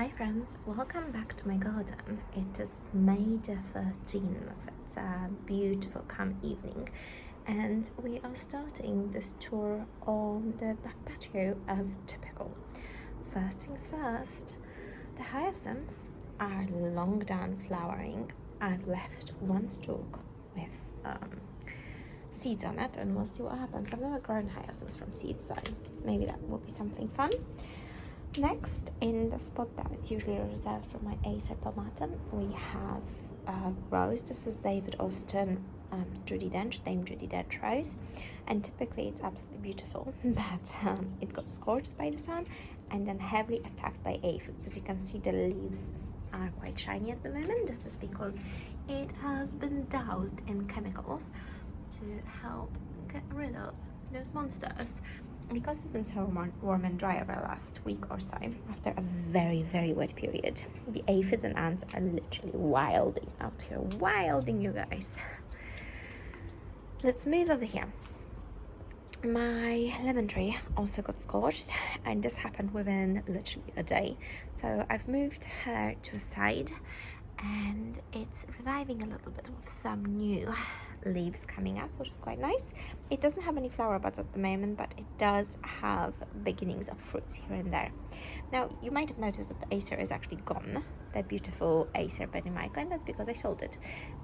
Hi friends, welcome back to my garden. It is May the 13th. It's a beautiful calm evening and we are starting this tour on the back patio as typical. First things first, the hyacinths are long done flowering. I've left one stalk with seeds on it and we'll see what happens. I've never grown hyacinths from seeds, so maybe that will be something fun. Next, in the spot that is usually reserved for my Acer pomatum, we have a rose. This is David Austin Judy Dench, Dame Judy Dench rose, and typically it's absolutely beautiful, but it got scorched by the sun and then heavily attacked by aphids. As you can see, the leaves are quite shiny at the moment. This is because it has been doused in chemicals to help get rid of those monsters. Because it's been so warm and dry over the last week or so, after a very wet period, the aphids and ants are literally wilding out here. Wilding, you guys. Let's move over here. My lemon tree also got scorched, and this happened within literally a day. So I've moved her to a side, and it's reviving a little bit with some new leaves coming up, which is quite nice. It doesn't have any flower buds at the moment, but it does have beginnings of fruits here and there. Now, you might have noticed that the Acer is actually gone, the beautiful Acer Benimaica, and that's because I sold it.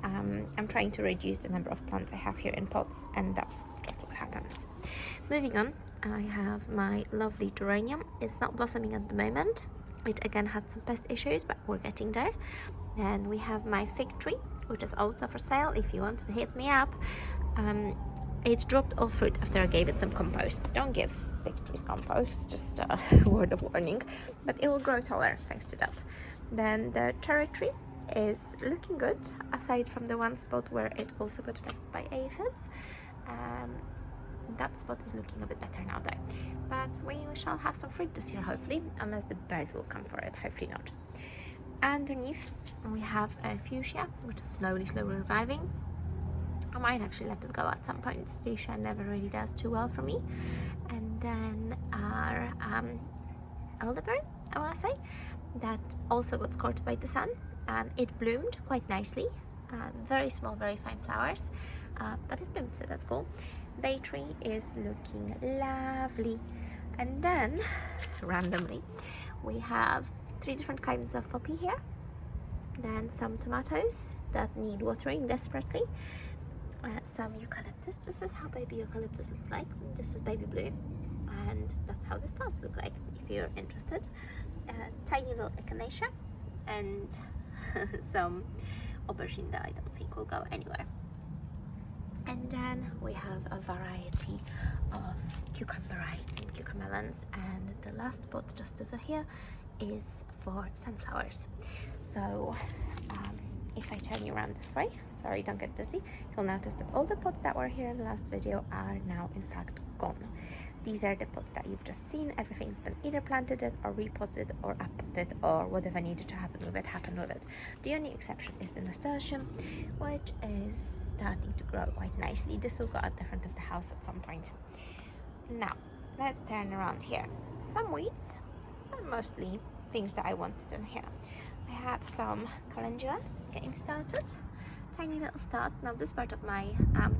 I'm trying to reduce the number of plants I have here in pots, and that's just what happens. Moving on, I have my lovely geranium. It's not blossoming at the moment. It again had some pest issues, but we're getting there. And we have my fig tree, which is also for sale if you want to hit me up. It dropped all fruit after I gave it some compost. Don't give fig trees compost, just a word of warning, but it will grow taller thanks to that. Then the cherry tree is looking good, aside from the one spot where it also got attacked by aphids. That spot is looking a bit better now though, but we shall have some fruit this year hopefully, unless the birds will come for it. Hopefully not. Underneath we have a fuchsia, which is slowly reviving. I might actually let it go at some point. Fuchsia never really does too well for me. And then our elderberry, I want to say, that also got scorched by the sun. It bloomed quite nicely, very small, very fine flowers, but it bloomed, so that's cool. Bay tree is looking lovely. And then randomly we have 3 different kinds of poppy here, then some tomatoes that need watering desperately, some eucalyptus. This is how baby eucalyptus looks like. This is baby blue, and that's how the stars look like if you're interested. Tiny little echinacea and some aubergine that I don't think will go anywhere. And then we have a variety of cucumberites and cucamelons, and the last pot just over here is for sunflowers. So if I turn you around this way, sorry, don't get dizzy, you'll notice that all the pots that were here in the last video are now in fact gone. These are the pots that you've just seen. Everything's been either planted in or repotted or uppotted, or whatever needed to happen with it happened with it. The only exception is the nasturtium, which is starting to grow quite nicely. This will go at the front of the house at some point. Now let's turn around here. Some weeds, but mostly things that I wanted in here. I have some calendula getting started, tiny little starts. Now this part of my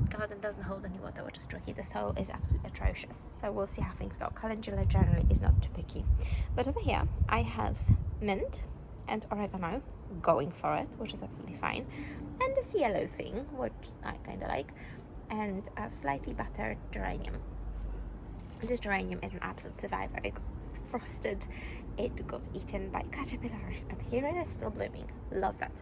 garden doesn't hold any water, which is tricky. The soil is absolutely atrocious, so we'll see how things go. Calendula generally is not too picky, but over here I have mint and oregano going for it, which is absolutely fine, and this yellow thing, which I kind of like, and a slightly battered geranium. This geranium is an absolute survivor. It got frosted, it got eaten by caterpillars, and here it is still blooming. Love that.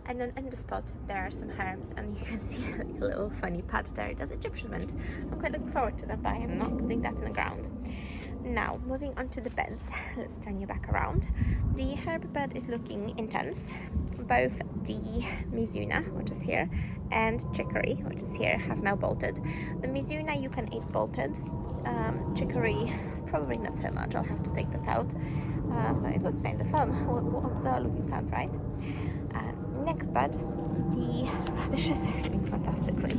And then in the spot there are some herbs, and you can see a little funny pad there. That's Egyptian mint. I'm quite looking forward to that, but I am not putting that in the ground. Now moving on to the beds, let's turn you back around. The herb bed is looking intense. Both the mizuna, which is here, and chicory, which is here, have now bolted. The mizuna you can eat bolted. Chicory probably not so much. I'll have to take that out, but it looks kind of fun. What bizarre looking plant, right? Next bed, the radishes are doing fantastically.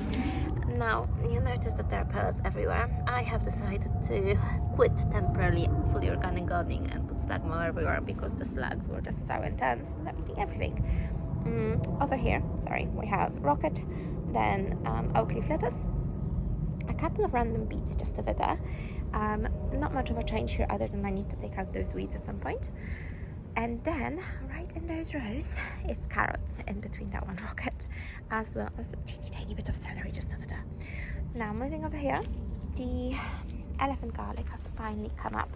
Now, you notice that there are pellets everywhere. I have decided to quit temporarily fully organic gardening and put slag mold everywhere because the slags were just so intense. They're eating everything. Over here, sorry, we have rocket, then oak leaf lettuce, a couple of random beets just over there. Not much of a change here other than I need to take out those weeds at some point. And then right in those rows, it's carrots in between that one rocket, as well as a tiny bit of celery just over there. Now moving over here, the elephant garlic has finally come up.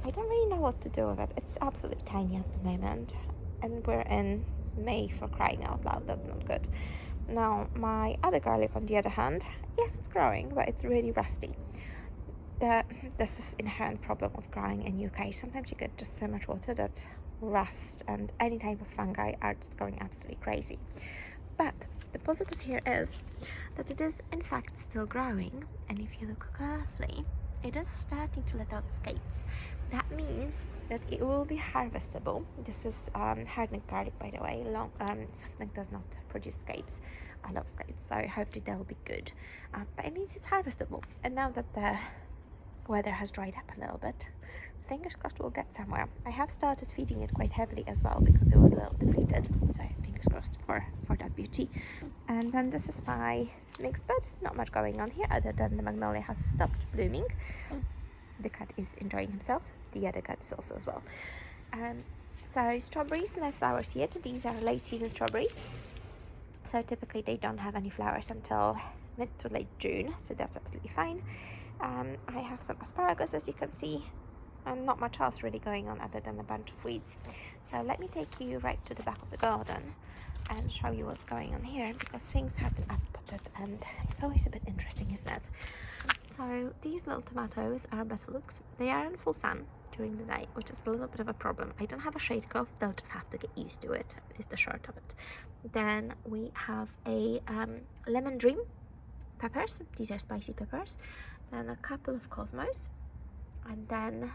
I don't really know what to do with it. It's absolutely tiny at the moment, and we're in May, for crying out loud. That's not good. Now my other garlic, on the other hand, yes, it's growing, but it's really rusty. This is inherent problem of growing in UK. Sometimes you get just so much water that rust and any type of fungi are just going absolutely crazy. But the positive here is that it is in fact still growing, and if you look carefully, it is starting to let out scapes. That means that it will be harvestable. This is hard-neck garlic, by the way. Soft-neck does not produce scapes. I love scapes, so hopefully they'll be good. But it means it's harvestable. And now that the weather has dried up a little bit, fingers crossed we'll get somewhere. I have started feeding it quite heavily as well because it was a little depleted, so fingers crossed for that beauty. And then this is my mixed bed. Not much going on here other than the magnolia has stopped blooming. The cat is enjoying himself. The other cat is also as well. So strawberries, no flowers yet. These are late season strawberries, so typically they don't have any flowers until mid to late June, so that's absolutely fine. I have some asparagus, as you can see, and not much else really going on other than a bunch of weeds. So let me take you right to the back of the garden and show you what's going on here, because things have been uppotted and it's always a bit interesting, isn't it? So these little tomatoes are betterlooks. They are in full sun during the day, which is a little bit of a problem. I don't have a shade cloth, they'll just have to get used to it, is the short of it. Then we have a lemon dream peppers. These are spicy peppers. Then a couple of cosmos, and then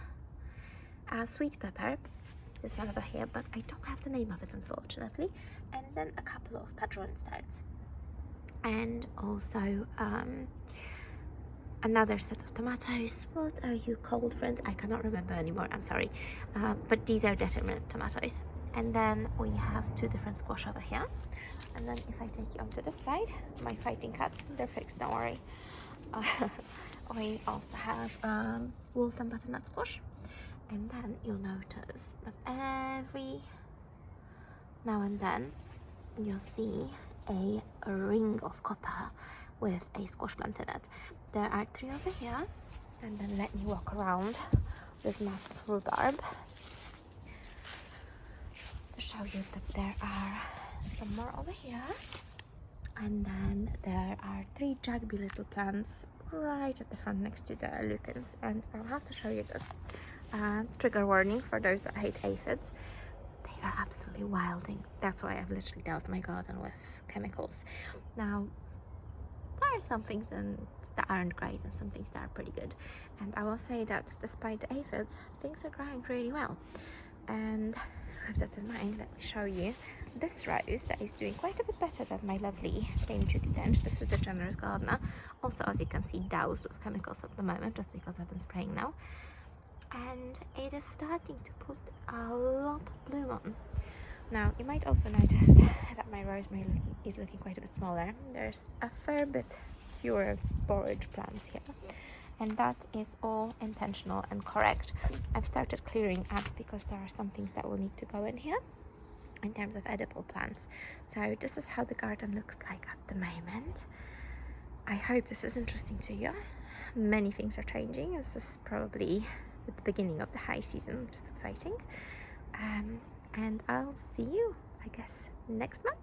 a sweet pepper, this one over here, but I don't have the name of it unfortunately. And then a couple of padron starts, and also another set of tomatoes. What are you called, friends? I cannot remember anymore, I'm sorry. But these are determinate tomatoes. And then we have two different squash over here. And then if I take you onto this side, my fighting cats, they're fixed, don't worry. We also have Waltham butternut squash. And then you'll notice that every now and then you'll see a ring of copper with a squash plant in it. There are 3 over here, and then let me walk around this mass of rhubarb to show you that there are some more over here. And then there are 3 jagby little plants right at the front next to the lupins, and I'll have to show you this. Trigger warning for those that hate aphids. They are absolutely wilding. That's why I've literally doused my garden with chemicals. Now, there are some things that aren't great and some things that are pretty good. And I will say that despite the aphids, things are growing really well. And with that in mind, let me show you this rose that is doing quite a bit better than my lovely Dame Judy Dench. This is the Generous Gardener. Also, as you can see, doused with chemicals at the moment, just because I've been spraying now. And it is starting to put a lot of bloom on. Now, you might also notice that my rosemary is looking quite a bit smaller. There's a fair bit fewer borage plants here, and that is all intentional and correct. I've started clearing up because there are some things that will need to go in here in terms of edible plants. So this is how the garden looks like at the moment. I hope this is interesting to you. Many things are changing. This is probably at the beginning of the high season, which is exciting. And I'll see you, I guess, next month.